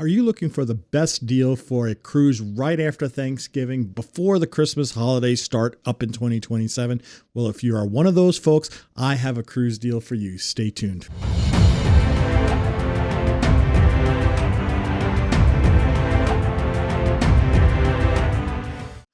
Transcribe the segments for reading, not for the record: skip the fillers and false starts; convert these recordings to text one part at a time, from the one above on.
Are you looking for the best deal for a cruise right after Thanksgiving before the Christmas holidays start up in 2027? Well, if you are one of those folks, I have a cruise deal for you. Stay tuned.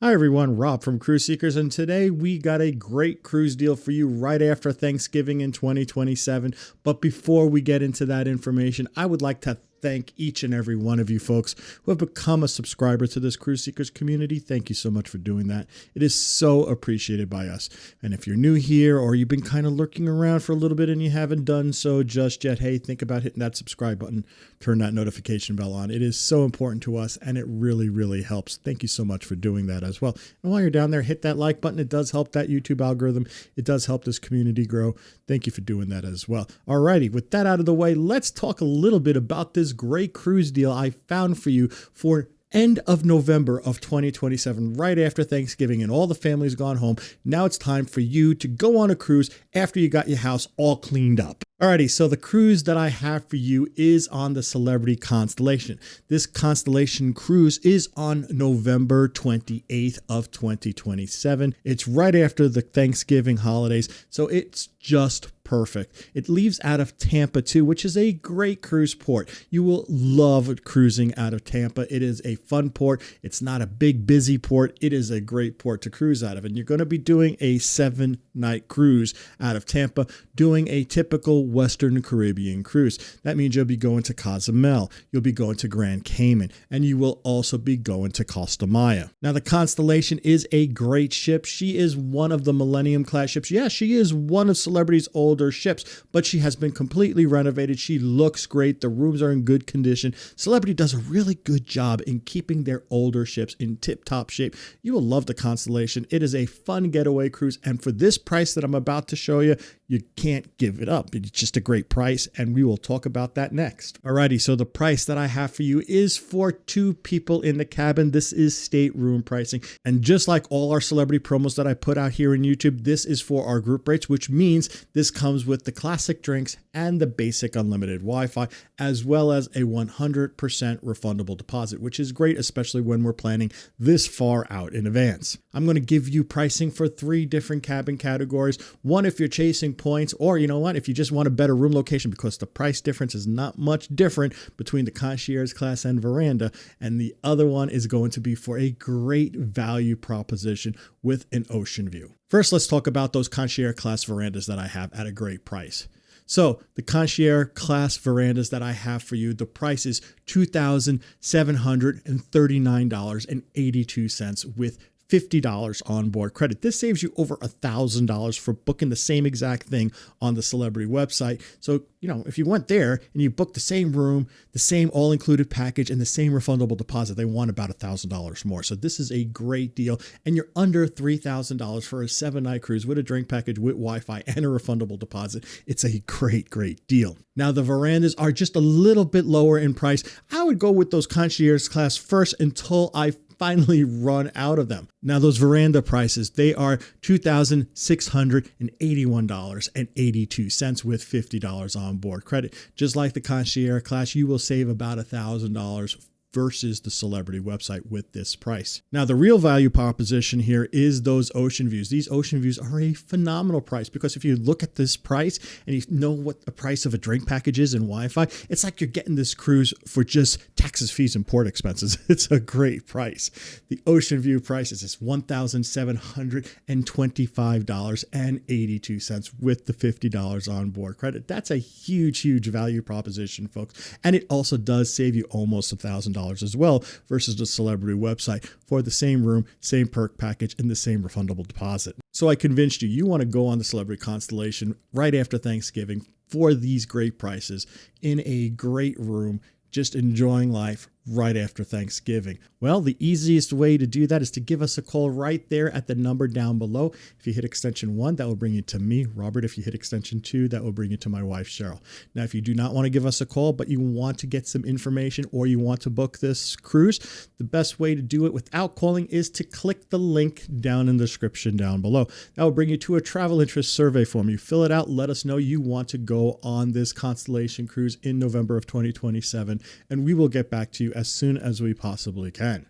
Hi everyone, Rob from Cruise Seekers, and today we got a great cruise deal for you right after Thanksgiving in 2027. But before we get into that information, I would like to thank each and every one of you folks who have become a subscriber to this Cruise Seekers community. Thank you so much for doing that. It is so appreciated by us. And if you're new here or you've been kind of lurking around for a little bit and you haven't done so just yet, hey, think about hitting that subscribe button, turn that notification bell on. It is so important to us and it really, really helps. Thank you so much for doing that as well. And while you're down there, hit that like button. It does help that YouTube algorithm. It does help this community grow. Thank you for doing that as well. Alrighty, with that out of the way, let's talk a little bit about this great cruise deal I found for you for end of November of 2027, right after Thanksgiving and all the family's gone home. Now it's time for you to go on a cruise after you got your house all cleaned up. Alrighty, so the cruise that I have for you is on the Celebrity Constellation. This Constellation cruise is on November 28th of 2027. It's right after the Thanksgiving holidays, so it's just perfect. It leaves out of Tampa too, which is a great cruise port. You will love cruising out of Tampa. It is a fun port. It's not a big, busy port. It is a great port to cruise out of. And you're going to be doing a 7-night cruise out of Tampa, doing a typical Western Caribbean cruise. That means you'll be going to Cozumel, you'll be going to Grand Cayman, and you will also be going to Costa Maya. Now, the Constellation is a great ship. She is one of the Millennium-class ships. Yeah, she is one of Celebrity's older ships, but she has been completely renovated. She looks great. The rooms are in good condition. Celebrity does a really good job in keeping their older ships in tip-top shape. You will love the Constellation. It is a fun getaway cruise, and for this price that I'm about to show you, you can't give it up. It's just a great price, and we will talk about that next. Alrighty, so the price that I have for you is for 2 people in the cabin. This is stateroom pricing, and just like all our celebrity promos that I put out here on YouTube, this is for our group rates, which means this comes with the classic drinks and the basic unlimited Wi-Fi, as well as a 100% refundable deposit, which is great, especially when we're planning this far out in advance. I'm going to give you pricing for 3 different cabin categories. One, if you're chasing points, or you know what, if you just want a better room location, because the price difference is not much different between the Concierge Class and Veranda. And the other one is going to be for a great value proposition with an ocean view. First, let's talk about those Concierge Class verandas that I have at a great price. So the Concierge Class verandas that I have for you, the price is $2,739.82 with $50 onboard credit. This saves you over $1,000 for booking the same exact thing on the Celebrity website. So, you know, if you went there and you booked the same room, the same all-included package, and the same refundable deposit, they want about $1,000 more. So this is a great deal, and you're under $3,000 for a 7-night cruise with a drink package, with Wi-Fi, and a refundable deposit. It's a great, great deal. Now, the verandas are just a little bit lower in price. I would go with those Concierge Class first until I finally run out of them. Now, those veranda prices, they are $2,681.82 with $50 on board credit. Just like the Concierge Class, you will save about $1,000 versus the Celebrity website with this price. Now, the real value proposition here is those ocean views. These ocean views are a phenomenal price, because if you look at this price and you know what the price of a drink package is and Wi-Fi, it's like you're getting this cruise for just taxes, fees, and port expenses. It's a great price. The ocean view price is $1,725.82 with the $50 on board credit. That's a huge, huge value proposition, folks. And it also does save you almost $1,000 as well versus the Celebrity website for the same room, same perk package, and the same refundable deposit. So I convinced you, you want to go on the Celebrity Constellation right after Thanksgiving for these great prices in a great room, just enjoying life right after Thanksgiving? Well, the easiest way to do that is to give us a call right there at the number down below. If you hit extension 1, that will bring you to me, Robert. If you hit extension 2, that will bring you to my wife, Cheryl. Now, if you do not want to give us a call, but you want to get some information or you want to book this cruise, the best way to do it without calling is to click the link down in the description down below. That will bring you to a travel interest survey form. You fill it out, let us know you want to go on this Constellation cruise in November of 2027, and we will get back to you as soon as we possibly can.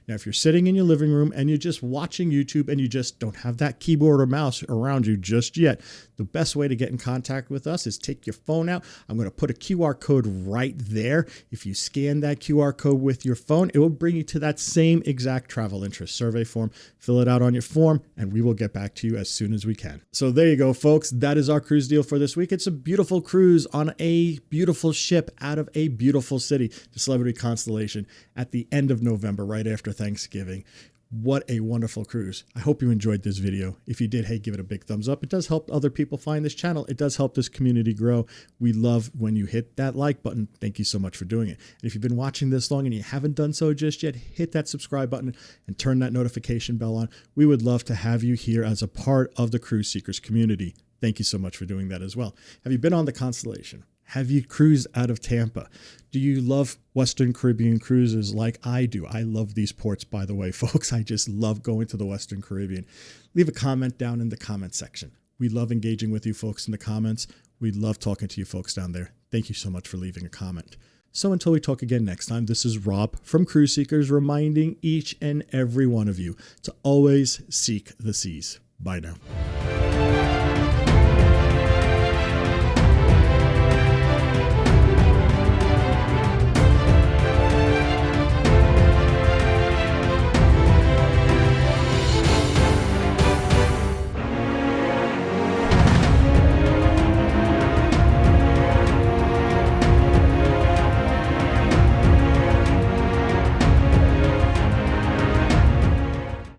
Now, if you're sitting in your living room and you're just watching YouTube and you just don't have that keyboard or mouse around you just yet, the best way to get in contact with us is take your phone out. I'm going to put a QR code right there. If you scan that QR code with your phone, it will bring you to that same exact travel interest survey form. Fill it out on your form, and we will get back to you as soon as we can. So there you go, folks. That is our cruise deal for this week. It's a beautiful cruise on a beautiful ship out of a beautiful city, the Celebrity Constellation, at the end of November, right after Thanksgiving. What a wonderful cruise. I hope you enjoyed this video. If you did, hey, give it a big thumbs up. It does help other people find this channel. It does help this community grow. We love when you hit that like button. Thank you so much for doing it. And if you've been watching this long and you haven't done so just yet, hit that subscribe button and turn that notification bell on. We would love to have you here as a part of the Cruise Seekers community. Thank you so much for doing that as well. Have you been on the Constellation? Have you cruised out of Tampa? Do you love Western Caribbean cruises like I do? I love these ports, by the way, folks. I just love going to the Western Caribbean. Leave a comment down in the comment section. We love engaging with you folks in the comments. We love talking to you folks down there. Thank you so much for leaving a comment. So until we talk again next time, this is Rob from Cruise Seekers reminding each and every one of you to always seek the seas. Bye now.